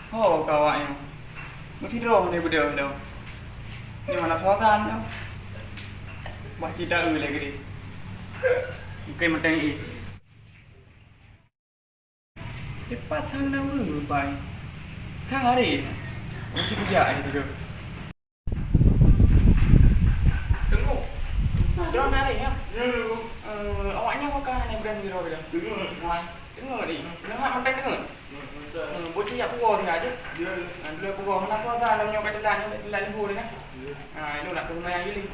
Oh, kawaknya. Mau tidur nih berdua dong. Ini mana sokan dong? Bah tidak lagi deh. Mungkin macam ini. Cepat sang dah dulu, pai. Sang hari. Macam kerja itu. Tunggu. Jangan hari ya. Awaknya mau ke naik brand biru dah. Tunggu. Tunggu ni. Nak makan tengok. Bocah yang puas ni aja. Dia puas mana sokan dah nyok kat dalam dalam lembu ni kan. Itu nak turun yang gili.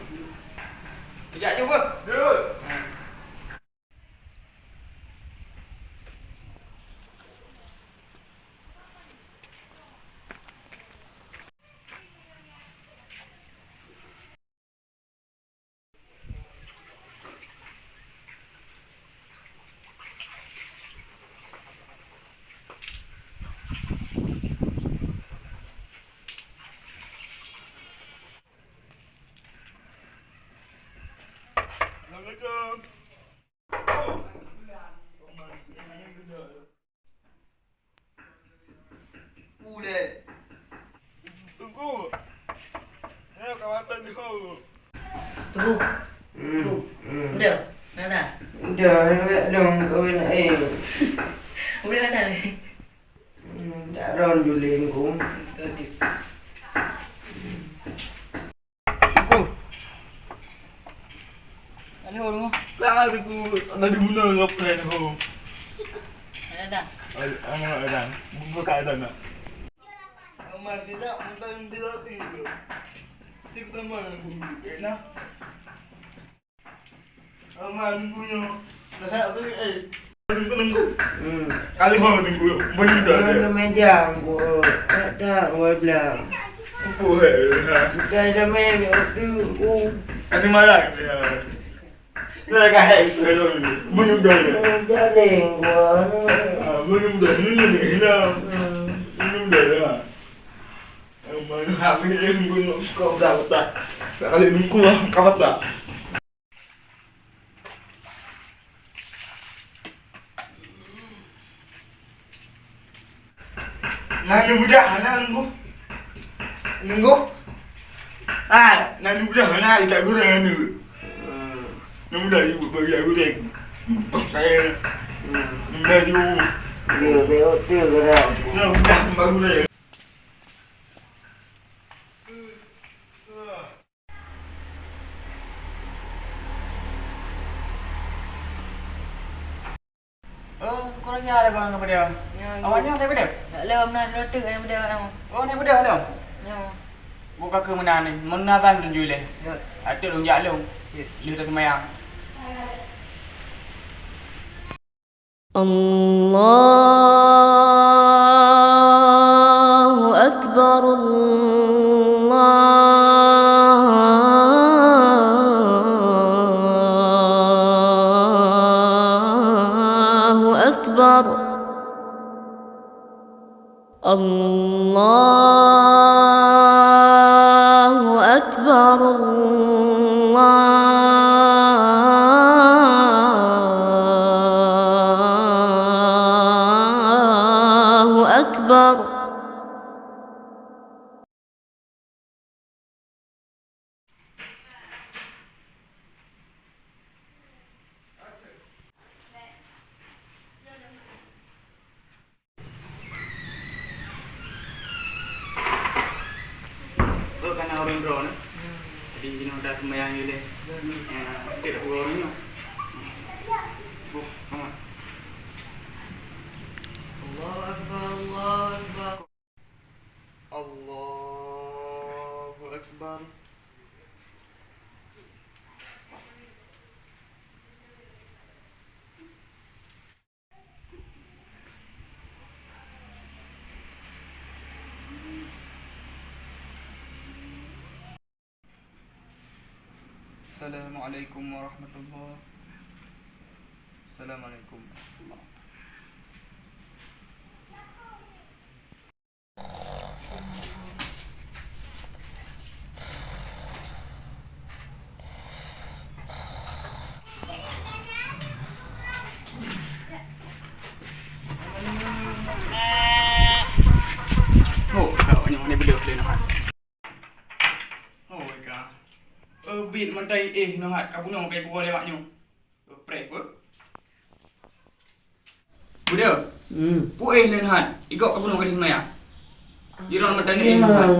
Kejap je apa? Duduk. Assalamualaikum. Boleh. Tunggu. Ni kawasan ni kau. Tunggu. Udah, mana? Udah, dong kawin Udah kata ni. Tak ron juling ku. Tadi. Tunggu. Ada orang. Lah aku tadi mana ngapain kau? Ada dah. Ada. Buka ada nak. Amal tidak, mentang tidak tiga. Tiga teman aku. Nah. Amal punya. Dah aku tunggu. Kali kau tunggu. Banyak dah. Ada meja ku. Tak aku bilang. Apa Tak ada meja tu ku. Kati malam ya. Dah kahai selong ni. Banyak dah. Jaring ku. Banyak dah ni dah. Banyak dah. Mana habis yang guna kau dah tak. Kali nunggu lah kau tak. Nani budak anak nunggu. Nunggu. Nani budak anak tak guna nani. Nani budak ibu bagi aku dek. Saya. Nunda ju. Dia beot tu gerak. Nani budak baru dek. Korangnya ada korang apa dia? Awaknya apa dia? Tak lewat mana rotu yang benda nama. Oh, ni benda ada. Yo. Buka ke mana ni? Mana kan tunjuk le. Yo. Ada dong jalan. Lihat semayang. الله أكبر الله أكبر الله أكبر الله أكبر Kan orang drone. Jadi ini udah semayang ni le. Tidak orang ni. Bu, sama. Allah Akbar, Allah Akbar. Allahu Akbar. Assalamualaikum warahmatullahi. Assalamualaikum warahmatullahi. mentai nahat kabuno kai buah lewatnya. Prek apa? Budak. Puih nahat. Ikut kabuno kai semaya. Jiran mentai nahat.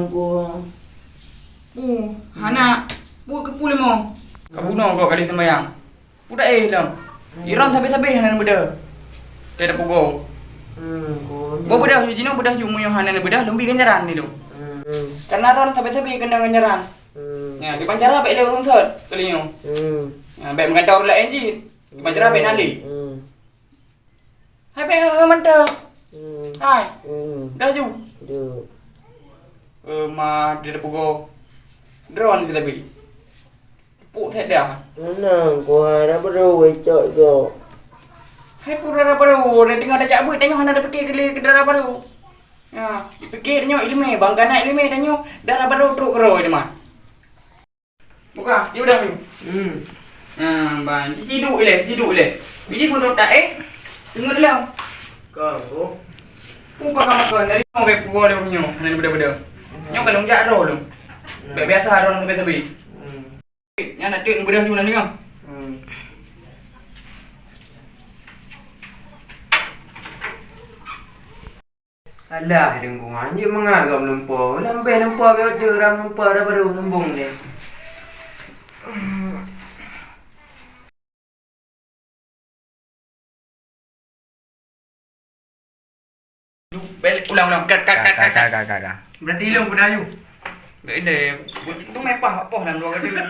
Hana. Pu ke pulih mo. Kabuno kau kali sembayang. Budak dah. Jiran sampai-sampai hanan budak. Kai dah pugo. Bo budak jino budak jumu yang hanan budak lumbi ganjaran ni tu. Karena ron sampai-sampai kena ganjaran. Ya, di pancara baik le runsut kalinya. Ya, baik mengantau pula enjin. Di pancara baik nali. Hai baik mantap. Hai. Dah ju. Ma dia pugo. Drone kita beli. Puk tak dah. Mana gua dah baru cok go. Hai pura baru, dah tengok dah cabut tengok hana dah pergi ke darah baru. Ya, dipikir tengok ilmu bang kanak ilmu tengok darah baru truk kero dia mah. Buka, dia udah ni. Bang, ciduk le. Biji pun tak tengok dalam. Kau tu. Pun pakai makan dari mau ke puan dia punya, hana benda-benda. Nyok kalau jak ro lu. Biasa ro nang tepi. Nya nak tek benda juga ni kan. Alah, dengku anjing mengagam lempau. Lambai lempau ke ada orang lempau dah baru sembung ni. Balik ulang. Kat. Berarti lu dah you. Dek tu mepah apa dalam luar kata.